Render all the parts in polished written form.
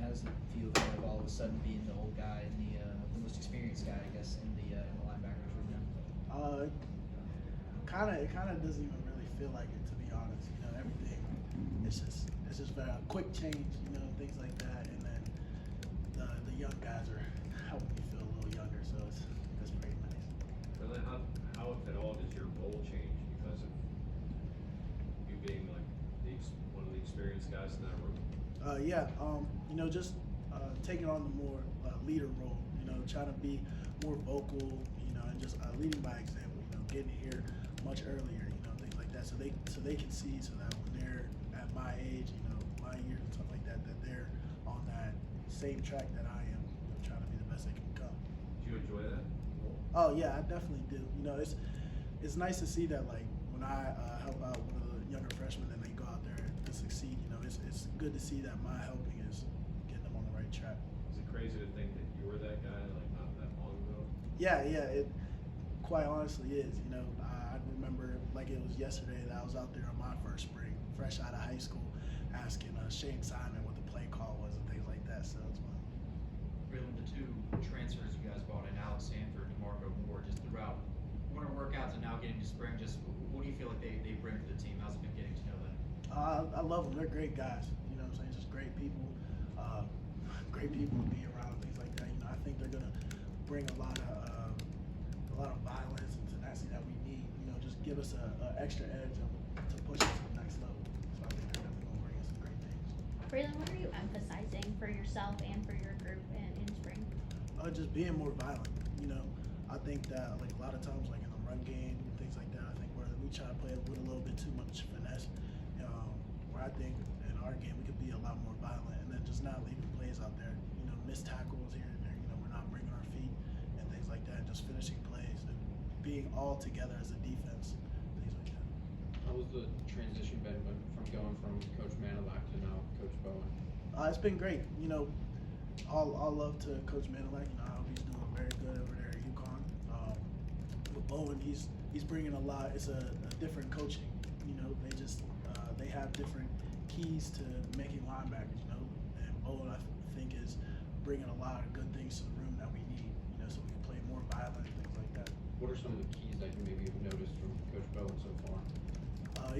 How does it feel kind of all of a sudden being the old guy and the most experienced guy, I guess, in the linebackers room now? It kind of doesn't even really feel like it, to be honest. Everything it's just very quick change, things like that, and then the young guys are helping me feel a little younger, so it's pretty nice. Well, then how if at all does your role change because of you being like one of the experienced guys in that room? Just taking on the more leader role, trying to be more vocal, and just leading by example, getting here much earlier, things like that, so they can see, so that when they're at my age, my years and stuff like that, that they're on that same track that I am, trying to be the best they can become. Do you enjoy that? Oh yeah, I definitely do. It's nice to see that, like, when I help out one of the younger freshmen and they go out there to succeed, it's good to see that my helping is getting them on the right track. Is it crazy to think that you were that guy like not that long ago? Yeah, it quite honestly is. I remember like it was yesterday that I was out there on my first spring, fresh out of high school, asking Shane Simon what the play call was and things like that. So it's fun. Braylan, the two transfers you guys brought in, Alex Sanford and DeMarco Moore, just throughout winter workouts and now getting to spring, just what do you feel like they bring to the team? How's it been getting to know them? I love them. They're great guys. What I'm saying? Just great people. Great people to be around, things like that. I think they're gonna bring a lot of violence and tenacity that we need. Just give us a extra edge to push us to the next level. So I think they're definitely gonna bring us some great things. Braylan, what are you emphasizing for yourself and for your group in spring? Just being more violent. I think that like a lot of times, like in the run game and things like that, I think where we try to play with a little bit too much finesse. Where I think in our game we could be a lot more violent, and then just not leaving plays out there. Missed tackles here and there. We're not bringing our feet and things like that. Just finishing plays and being all together as a defense, things like that. How was the transition been from going from Coach Manilak to now Coach Bowen? It's been great. All love to Coach Manilak. I hope he's doing very good over there at UConn. With Bowen, he's bringing a lot. It's a different coaching. They have different keys to making linebackers. And Bowen, I think, is bringing a lot of good things to the room that we need. So we can play more violent and things like that. What are some of the keys that you maybe have noticed from Coach Bowen so far?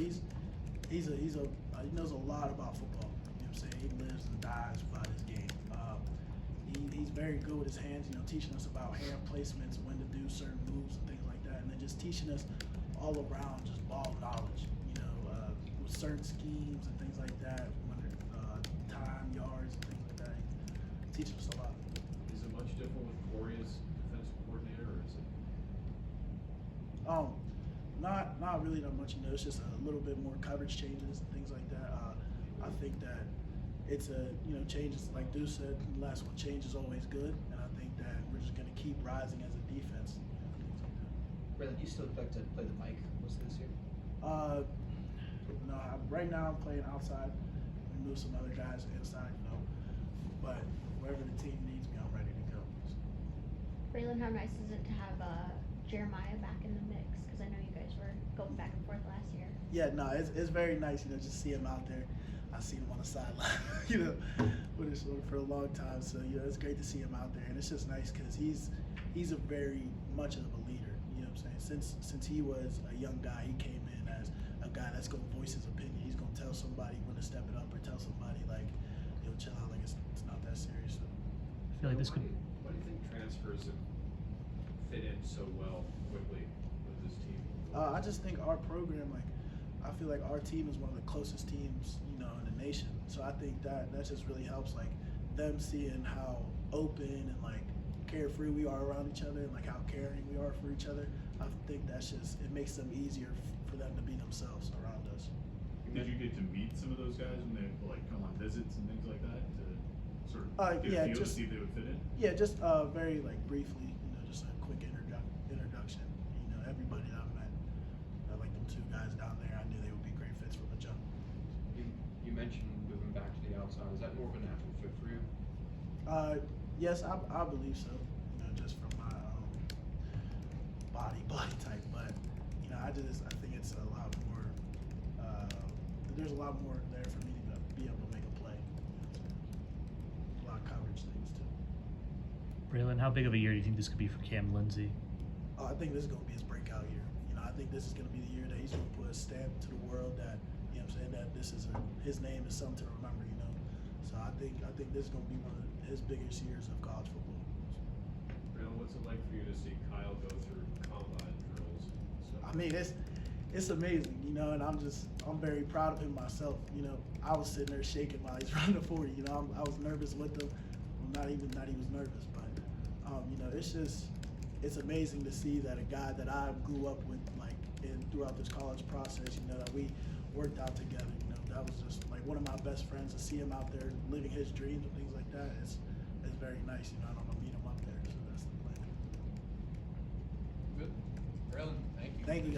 He knows a lot about football. What I'm saying? He lives and dies by his game. He's very good with his hands. Teaching us about hand placements, when to do certain moves and things like that, and then just teaching us all around just ball knowledge. With certain schemes and things like that, when time, yards, and things like that. He teaches us a lot. Is it much different with Corey as defensive coordinator, or is it? Not really that much. It's just a little bit more coverage changes and things like that. I think that it's changes, like Deuce said, the last one, change is always good, and I think that we're just going to keep rising as a defense. Braylan, do you still expect to play the mic most of this year? No, right now I'm playing outside. We move some other guys inside, but wherever the team needs me, I'm ready to go. Braylan, how nice is it to have Jeremiah back in the mix? Because I know you guys were going back and forth last year. Yeah, no, it's very nice, just see him out there. I seen him on the sideline, with his shoulder for a long time. So, it's great to see him out there, and it's just nice because he's a very much of a leader. What I'm saying? Since he was a young guy, he came in as a guy that's gonna voice his opinion. He's gonna tell somebody when to step it up, or tell somebody like, chill out, like it's not that serious. So. I feel like this could. Why do you think transfers have fit in so well quickly with this team? I just think our program, I feel like our team is one of the closest teams, in the nation. So I think that just really helps, them seeing how open and carefree we are around each other, and how caring we are for each other. I think it makes them easier for them to be themselves around us. Did you get to meet some of those guys when they come on visits and things like that to sort of get a feel to see if they would fit in? Yeah, just very briefly, just a quick introduction. Everybody that I've met, like them two guys down there, I knew they would be great fits from the jump. You mentioned moving back to the outside. Is that more of a natural fit for you? Yes, I believe so. Just from my body type, but I think it's a lot more. There's a lot more there for me to be able to make a play. A Braylan, how big of a year do you think this could be for Cam Lindsey? I think this is going to be his breakout year. I think this is going to be the year that he's going to put a stamp to the world that, you know what I'm saying, that his name is something to remember, So I think this is going to be one of his biggest years of college football. Braylan, what's it like for you to see Kyle go through combine drills and stuff? I mean, it's amazing, and I'm very proud of him myself. I was sitting there shaking while he's running the 40. I was nervous with him. Well, not even that he was nervous, but it's amazing to see that a guy that I grew up with, throughout this college process, that we worked out together. That was just like one of my best friends. To see him out there living his dreams and things like that, it's very nice. I don't want to meet him up there, so that's the plan. Good. Braylan, thank you. Thank you, guys.